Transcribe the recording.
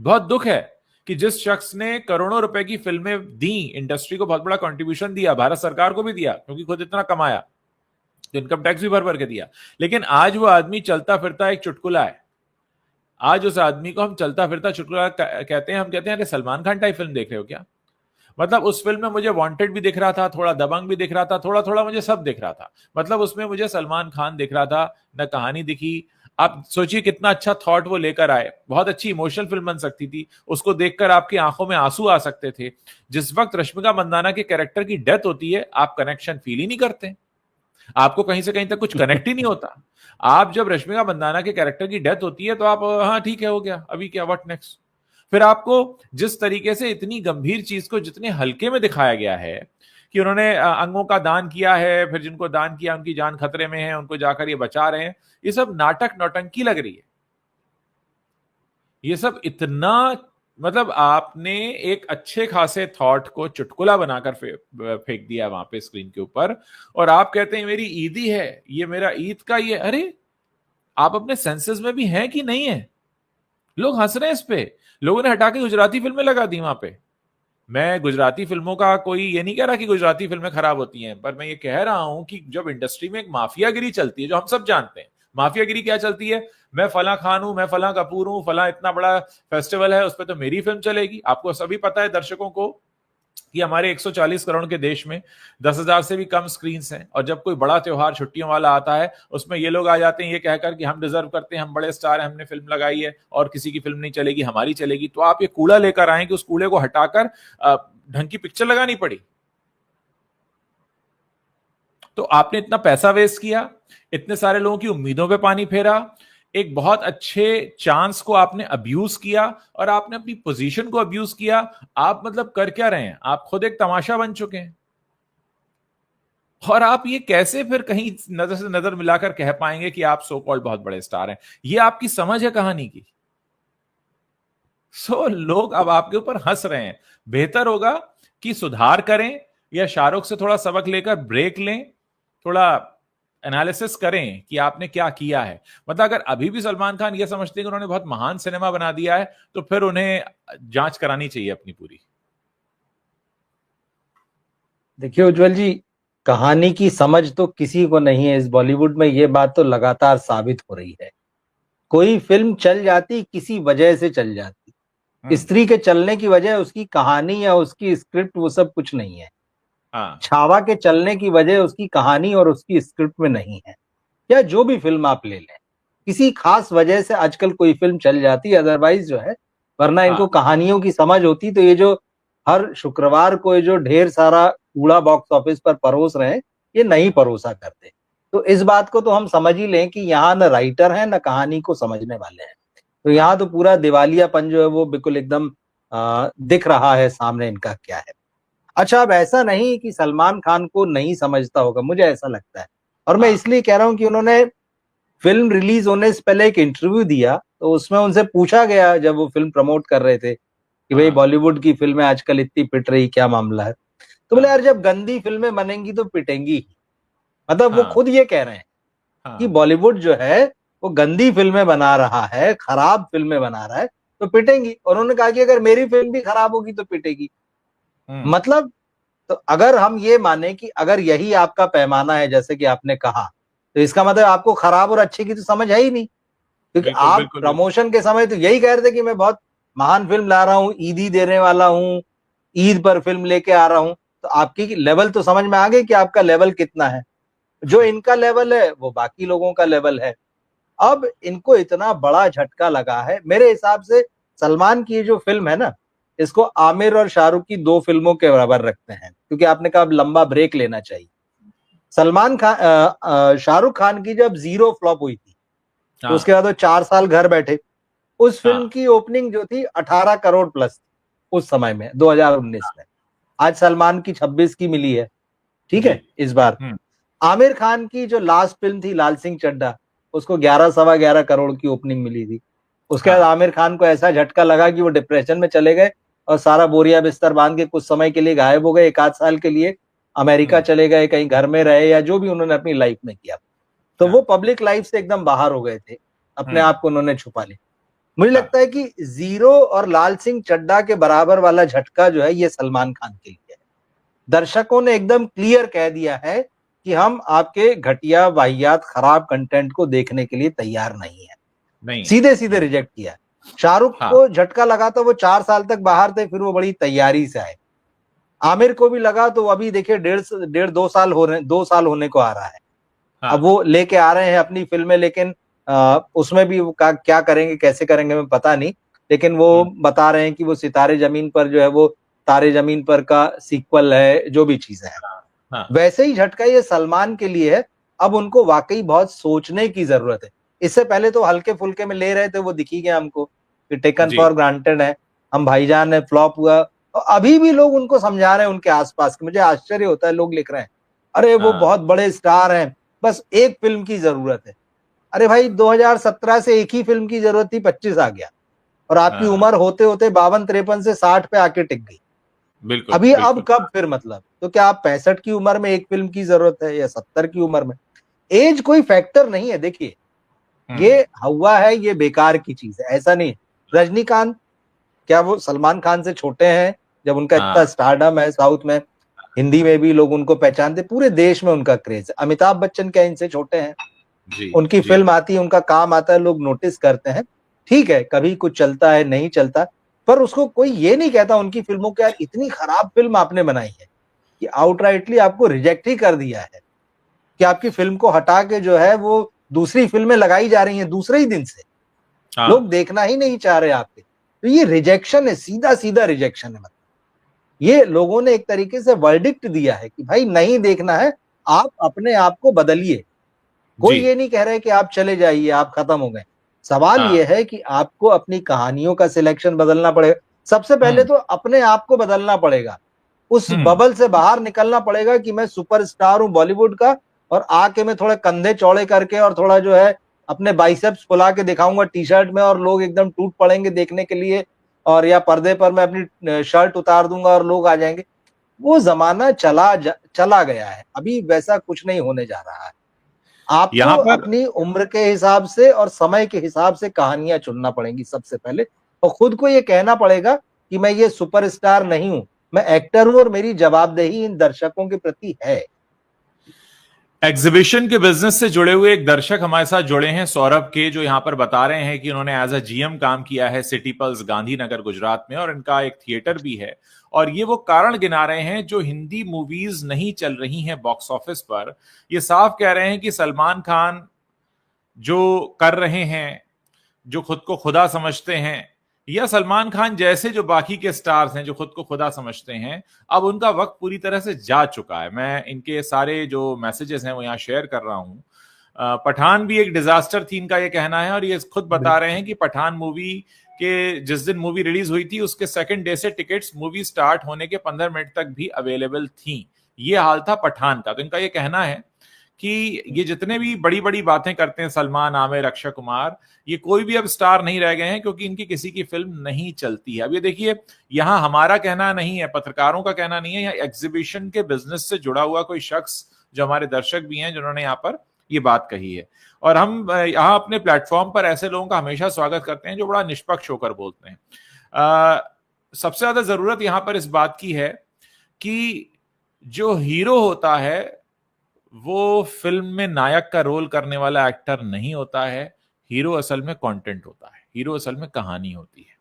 बहुत दुख है कि जिस शख्स ने करोड़ों रुपए की फिल्में दी, इंडस्ट्री को बहुत बड़ा कंट्रीब्यूशन दिया, भारत सरकार को भी दिया क्योंकि खुद इतना कमाया, तो इनकम टैक्स भी भर भर के दिया, लेकिन आज वो आदमी चलता फिरता एक चुटकुला है। आज उस आदमी को हम चलता फिरता चुटकुला कहते हैं। हम कहते हैं अरे सलमान खान टाइप फिल्म देख रहे हो क्या? मतलब उस फिल्म में मुझे वांटेड भी दिख रहा था, थोड़ा दबंग भी दिख रहा था, थोड़ा थोड़ा मुझे सब दिख रहा था। मतलब उसमें मुझे सलमान खान दिख रहा था, न कहानी दिखी। आप सोचिए कितना अच्छा थॉट वो लेकर आए, बहुत अच्छी इमोशनल फिल्म बन सकती थी, उसको देखकर आपकी आंखों में आंसू आ सकते थे। जिस वक्त रश्मिका मंदाना के कैरेक्टर की डेथ होती है, आप कनेक्शन फील ही नहीं करते, आपको कहीं से कहीं तक कुछ कनेक्ट ही नहीं होता। आप जब रश्मिका मंदाना के कैरेक्टर की डेथ होती है तो आप हाँ ठीक है, हो गया, अभी क्या, व्हाट नेक्स्ट। फिर आपको जिस तरीके से इतनी गंभीर चीज को जितने हल्के में दिखाया गया है कि उन्होंने अंगों का दान किया है, फिर जिनको दान किया उनकी जान खतरे में है, उनको जाकर ये बचा रहे हैं, ये सब नाटक नौटंकी लग रही है। ये सब इतना, मतलब आपने एक अच्छे खासे थॉट को चुटकुला बनाकर फेंक दिया वहां पे स्क्रीन के ऊपर, और आप कहते हैं मेरी ईदी है, ये मेरा ईद का ये। अरे आप अपने सेंसेस में भी हैं कि नहीं है? लोग हंस रहे हैं इस पे। लोगों ने हटा के गुजराती फिल्में लगा दी वहां पे। मैं गुजराती फिल्मों का कोई ये नहीं कह रहा कि गुजराती फिल्में खराब होती हैं, पर मैं ये कह रहा हूं कि जब इंडस्ट्री में एक माफियागिरी चलती है, जो हम सब जानते हैं, माफियागिरी क्या चलती है, मैं फला खान हूं, मैं फला कपूर हूं, फला इतना बड़ा फेस्टिवल है, उस पर तो मेरी फिल्म चलेगी। आपको सभी पता है दर्शकों को कि हमारे 140 करोड़ के देश में 10,000 से भी कम स्क्रीन हैं, और जब कोई बड़ा त्योहार छुट्टियों वाला आता है, उसमें ये लोग आ जाते हैं ये कहकर कि हम डिजर्व करते हैं, हम बड़े स्टार हैं, हमने फिल्म लगाई है और किसी की फिल्म नहीं चलेगी, हमारी चलेगी। तो आप ये कूड़ा लेकर आए कि उस कूड़े को हटाकर ढंग की पिक्चर लगानी पड़ी। तो आपने इतना पैसा वेस्ट किया, इतने सारे लोगों की उम्मीदों पे पानी फेरा, एक बहुत अच्छे चांस को आपने अब्यूज किया, और आपने अपनी पोजीशन को अब्यूज किया। आप मतलब कर क्या रहे हैं? आप खुद एक तमाशा बन चुके हैं। और आप ये कैसे फिर कहीं नजर से नजर मिलाकर कह पाएंगे कि आप सो कॉल्ड बहुत बड़े स्टार हैं? ये आपकी समझ है कहानी की? लोग अब आपके ऊपर हंस रहे हैं। बेहतर होगा कि सुधार करें, या शाहरुख से थोड़ा सबक लेकर ब्रेक लें, थोड़ा एनालिसिस करें कि आपने क्या किया है। मतलब अगर अभी भी सलमान खान ये समझते हैं कि उन्होंने बहुत महान सिनेमा बना दिया है, तो फिर उन्हें जांच करानी चाहिए अपनी पूरी। देखिए उज्जवल जी, कहानी की समझ तो किसी को नहीं है इस बॉलीवुड में, ये बात तो लगातार साबित हो रही है। कोई फिल्म चल जाती किसी वजह से चल जाती। हम्म। स्त्री के चलने की वजह उसकी कहानी या उसकी स्क्रिप्ट, वो सब कुछ नहीं है। हाँ। छावा के चलने की वजह उसकी कहानी और उसकी स्क्रिप्ट में नहीं है। या जो भी फिल्म आप ले लें, किसी खास वजह से आजकल कोई फिल्म चल जाती है, अदरवाइज जो है, वरना इनको हाँ। कहानियों की समझ होती तो ये जो हर शुक्रवार को ये जो ढेर सारा कूड़ा बॉक्स ऑफिस पर परोस रहे हैं, ये नहीं परोसा करते। तो इस बात को तो हम समझ ही लें कि यहाँ न राइटर है न कहानी को समझने वाले हैं। तो यहाँ हाँ। तो पूरा दिवालियापन जो है वो बिल्कुल एकदम दिख रहा है सामने इनका क्या है। अच्छा, अब ऐसा नहीं कि सलमान खान को नहीं समझता होगा, मुझे ऐसा लगता है। और मैं हाँ। इसलिए कह रहा हूं कि उन्होंने फिल्म रिलीज होने से पहले एक इंटरव्यू दिया, तो उसमें उनसे पूछा गया जब वो फिल्म प्रमोट कर रहे थे कि भाई हाँ। बॉलीवुड की फिल्में आजकल इतनी पिट रही, क्या मामला है? तो बोले हाँ। यार, जब गंदी फिल्में बनेंगी तो पिटेंगी ही। मतलब वो हाँ। खुद ये कह रहे हैं कि हाँ। बॉलीवुड जो है वो गंदी फिल्में बना रहा है, खराब फिल्में बना रहा है, तो पिटेंगी। और उन्होंने कहा कि अगर मेरी फिल्म भी खराब होगी तो पिटेगी। हम्म। मतलब, तो अगर हम ये माने कि अगर यही आपका पैमाना है जैसे कि आपने कहा, तो इसका मतलब आपको खराब और अच्छे की तो समझ है ही नहीं। क्योंकि बिल्कुल आप बिल्कुल बिल्कुल। प्रमोशन के समय तो यही कह रहे थे कि मैं बहुत महान फिल्म ला रहा हूँ, ईदी देने वाला हूँ, ईद पर फिल्म लेके आ रहा हूँ। तो आपकी लेवल तो समझ में आ गई कि आपका लेवल कितना है। जो इनका लेवल है वो बाकी लोगों का लेवल है। अब इनको इतना बड़ा झटका लगा है, मेरे हिसाब से सलमान की ये जो फिल्म है ना, इसको आमिर और शाहरुख की दो फिल्मों के बराबर रखते हैं, क्योंकि आपने कहा अब लंबा ब्रेक लेना चाहिए। सलमान खान शाहरुख खान की जब जीरो फ्लॉप हुई थी, तो उसके हाँ। बाद वो 4 साल घर बैठे। उस फिल्म हाँ। की ओपनिंग जो थी 18 करोड़ प्लस थी उस समय में, 2019 में। आज सलमान की 26 की मिली है, ठीक जी। है, इस बार। आमिर खान की जो लास्ट फिल्म थी लाल सिंह चड्ढा, उसको 11 सवा 11 करोड़ की ओपनिंग मिली थी। उसके बाद हाँ। आमिर खान को ऐसा झटका लगा कि वो डिप्रेशन में चले गए और सारा बोरिया बिस्तर बांध के कुछ समय के लिए गायब हो गए, एक आध साल के लिए अमेरिका चले गए, कहीं घर में रहे, या जो भी उन्होंने अपनी लाइफ में किया। तो वो हाँ। पब्लिक लाइफ से एकदम बाहर हो गए थे, अपने आप को उन्होंने छुपा लिया। मुझे हाँ। लगता है कि जीरो और लाल सिंह चड्ढा के बराबर वाला झटका जो है ये सलमान खान के लिए है। दर्शकों ने एकदम क्लियर कह दिया है कि हम आपके घटिया वाहियात खराब कंटेंट को देखने के लिए तैयार नहीं है, नहीं। सीधे सीधे रिजेक्ट किया। शाहरुख हाँ। को झटका लगा तो वो 4 साल तक बाहर थे, फिर वो बड़ी तैयारी से आए। आमिर को भी लगा तो अभी देखिए 1.5 2 साल हो रहे, 2 साल होने को आ रहा है। हाँ। अब वो लेके आ रहे हैं अपनी फिल्में, लेकिन उसमें भी वो क्या करेंगे कैसे करेंगे मैं पता नहीं, लेकिन वो बता रहे हैं कि वो सितारे जमीन पर जो है वो तारे जमीन पर का सीक्वल है, जो भी चीजें हैं। हाँ। वैसे ही झटका ये सलमान के लिए है। अब उनको वाकई बहुत सोचने की जरूरत है। इससे पहले तो हल्के फुल्के में ले रहे थे, वो दिख ही गया हमको कि टेकन जी। फॉर ग्रांटेड है, हम भाईजान है फ्लॉप हुआ। और अभी भी लोग उनको समझा रहे हैं उनके आसपास के, मुझे आश्चर्य होता है, लोग लिख रहे हैं अरे वो हाँ। बहुत बड़े स्टार हैं, बस एक फिल्म की जरूरत है। अरे भाई 2017 से एक ही फिल्म की जरूरत थी, 25 आ गया, और आपकी हाँ। उम्र होते होते 52 53 से 60 पे आके टिक गई। बिल्कुल अभी अब बिल्कुल। कब फिर, मतलब तो क्या आप 65 की उम्र में एक फिल्म की जरूरत है या 70 की उम्र में? एज कोई फैक्टर नहीं है। देखिए ये हुआ है, ये बेकार की चीज है, ऐसा नहीं है। रजनीकांत क्या वो सलमान खान से छोटे हैं? जब उनका इतना हाँ। स्टारडम है साउथ में, हिंदी में भी लोग उनको पहचानते, पूरे देश में उनका क्रेज है। अमिताभ बच्चन क्या इनसे छोटे हैं? जी। उनकी जी। फिल्म आती है, उनका काम आता है, लोग नोटिस करते हैं। ठीक है, कभी कुछ चलता है नहीं चलता, पर उसको कोई ये नहीं कहता उनकी फिल्मों को यार इतनी खराब फिल्म आपने बनाई है, कि आउटराइटली आपको रिजेक्ट ही कर दिया है, कि आपकी फिल्म को हटा के जो है वो दूसरी फिल्में लगाई जा रही हैं दूसरे ही दिन से, लोग हाँ। देखना ही नहीं चाह रहे आपके। तो ये रिजेक्शन है, सीधा सीधा रिजेक्शन है। मतलब ये लोगों ने एक तरीके से वर्डिक्ट दिया है कि भाई नहीं देखना है, आप अपने आप को बदलिए। कोई जी। ये नहीं कह रहे कि आप चले जाइए, आप खत्म हो गए। सवाल हाँ। ये है कि आपको अपनी कहानियों का सिलेक्शन बदलना पड़ेगा। सबसे पहले तो अपने आप को बदलना पड़ेगा, उस हम्म। बबल से बाहर निकलना पड़ेगा कि मैं सुपरस्टार हूं बॉलीवुड का, और आके मैं थोड़े कंधे चौड़े करके और थोड़ा जो है अपने बाइसेप्स फुला के दिखाऊंगा टी शर्ट में, और लोग एकदम टूट पड़ेंगे देखने के लिए, और या पर्दे पर मैं अपनी शर्ट उतार दूंगा और लोग आ जाएंगे। वो जमाना चला गया है, अभी वैसा कुछ नहीं होने जा रहा है। आपको यहां पर अपनी उम्र के हिसाब से और समय के हिसाब से कहानियां चुनना पड़ेंगी सबसे पहले, और खुद को ये कहना पड़ेगा कि मैं ये सुपरस्टार नहीं हूं, मैं एक्टर हूं, और मेरी जवाबदेही इन दर्शकों के प्रति है। एग्जीबिशन के बिजनेस से जुड़े हुए एक दर्शक हमारे साथ जुड़े हैं, सौरभ के, जो यहां पर बता रहे हैं कि उन्होंने एज अ जीएम काम किया है सिटी पल्स गांधीनगर गुजरात में, और इनका एक थिएटर भी है। और ये वो कारण गिना रहे हैं जो हिंदी मूवीज नहीं चल रही हैं बॉक्स ऑफिस पर। ये साफ कह रहे हैं कि सलमान खान जो कर रहे हैं, जो खुद को खुदा समझते हैं, या सलमान खान जैसे जो बाकी के स्टार्स हैं जो खुद को खुदा समझते हैं, अब उनका वक्त पूरी तरह से जा चुका है। मैं इनके सारे जो मैसेजेस हैं वो यहाँ शेयर कर रहा हूं। पठान भी एक डिजास्टर थी, इनका ये कहना है, और ये खुद बता रहे हैं कि पठान मूवी के जिस दिन मूवी रिलीज हुई थी उसके सेकंड डे से टिकट्स मूवी स्टार्ट होने के 15 मिनट तक भी अवेलेबल थी। ये हाल था पठान का। तो इनका ये कहना है कि ये जितने भी बड़ी बड़ी बातें करते हैं सलमान, आमिर, अक्षय कुमार, ये कोई भी अब स्टार नहीं रह गए हैं, क्योंकि इनकी किसी की फिल्म नहीं चलती है। अब ये देखिए, यहां हमारा कहना नहीं है, पत्रकारों का कहना नहीं है, यहाँ एग्जीबिशन के बिजनेस से जुड़ा हुआ कोई शख्स जो हमारे दर्शक भी हैं जिन्होंने यहाँ पर ये बात कही है। और हम यहाँ अपने प्लेटफॉर्म पर ऐसे लोगों का हमेशा स्वागत करते हैं जो बड़ा निष्पक्ष होकर बोलते हैं। सबसे ज्यादा जरूरत यहां पर इस बात की है कि जो हीरो होता है वो फिल्म में नायक का रोल करने वाला एक्टर नहीं होता है। हीरो असल में कंटेंट होता है, हीरो असल में कहानी होती है।